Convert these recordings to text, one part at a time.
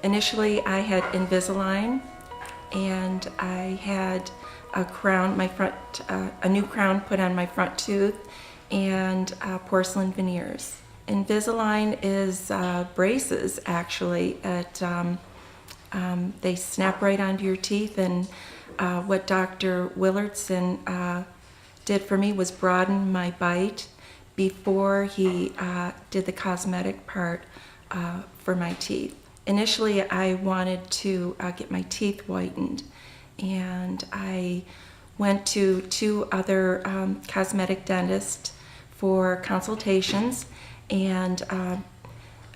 Initially, I had Invisalign, and I had a crown, a new crown put on my front tooth, and porcelain veneers. Invisalign is braces, actually. They snap right onto your teeth, and what Dr. Willardsen did for me was broaden my bite before he did the cosmetic part for my teeth. Initially, I wanted to get my teeth whitened, and I went to 2 other cosmetic dentists for consultations, and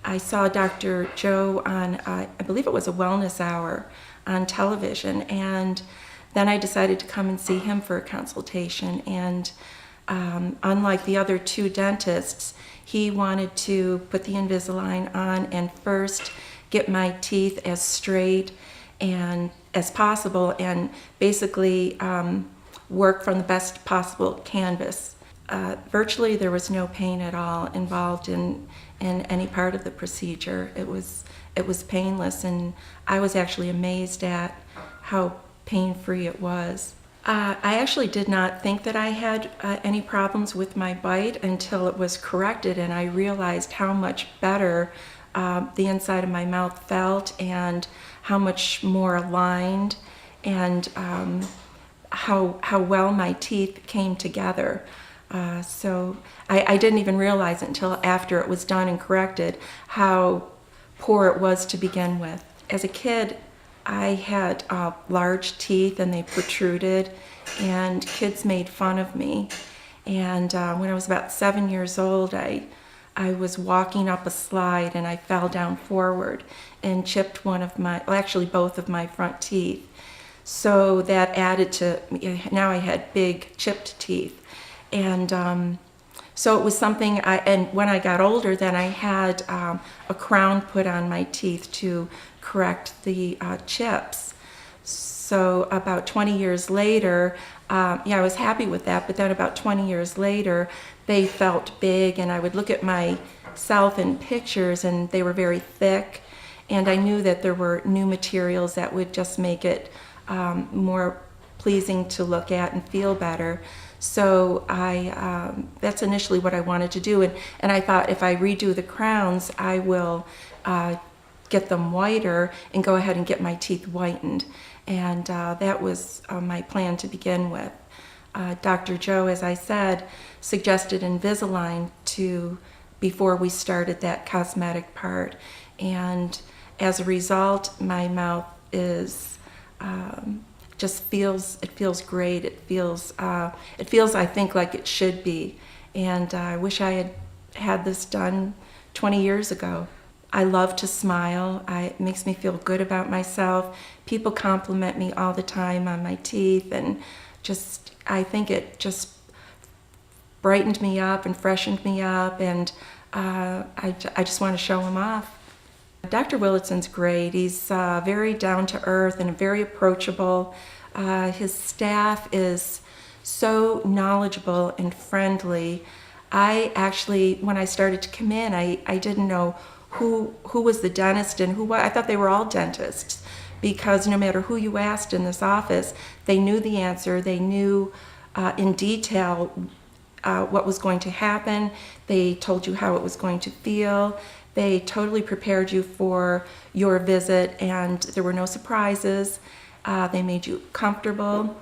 I saw Dr. Joe on, I believe it was a wellness hour on television, and then I decided to come and see him for a consultation. And unlike the other 2 dentists, he wanted to put the Invisalign on and first get my teeth as straight and as possible, and basically work from the best possible canvas. Virtually there was no pain at all involved in any part of the procedure. It was painless, and I was actually amazed at how pain-free it was. I actually did not think that I had any problems with my bite until it was corrected, and I realized how much better the inside of my mouth felt, and how much more aligned, and how well my teeth came together. So I didn't even realize it until after it was done and corrected how poor it was to begin with. As a kid, I had large teeth, and they protruded, and kids made fun of me. And when I was about 7 years old, I was walking up a slide, and I fell down forward and chipped actually both of my front teeth. So that added to, now I had big chipped teeth. And so it was something, and when I got older, then I had a crown put on my teeth to correct the chips. So about 20 years later, I was happy with that, but then about 20 years later, they felt big, and I would look at myself in pictures, and they were very thick, and I knew that there were new materials that would just make it more pleasing to look at and feel better. So that's initially what I wanted to do, and I thought if I redo the crowns, I will get them whiter and go ahead and get my teeth whitened. And that was my plan to begin with. Dr. Joe, as I said, suggested Invisalign before we started that cosmetic part. And as a result, my mouth is it feels great. It feels I think like it should be. And I wish I had this done 20 years ago. I love to smile. It makes me feel good about myself. People compliment me all the time on my teeth, and I think it just brightened me up and freshened me up, and I just want to show them off. Dr. Willardsen's great. He's very down to earth and very approachable. His staff is so knowledgeable and friendly. I actually, when I started to come in, I didn't know who was the dentist and I thought they were all dentists, because no matter who you asked in this office, they knew the answer. They knew in detail what was going to happen. They told you how it was going to feel. They totally prepared you for your visit, and there were no surprises. They made you comfortable,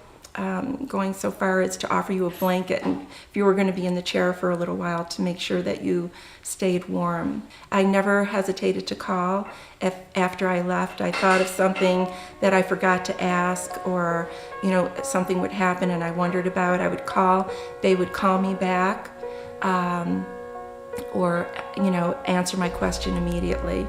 going so far as to offer you a blanket, and if you were going to be in the chair for a little while, to make sure that you stayed warm. I never hesitated to call. If after I left, I thought of something that I forgot to ask, or something would happen and I wondered about, I would call. They would call me back, or answer my question immediately.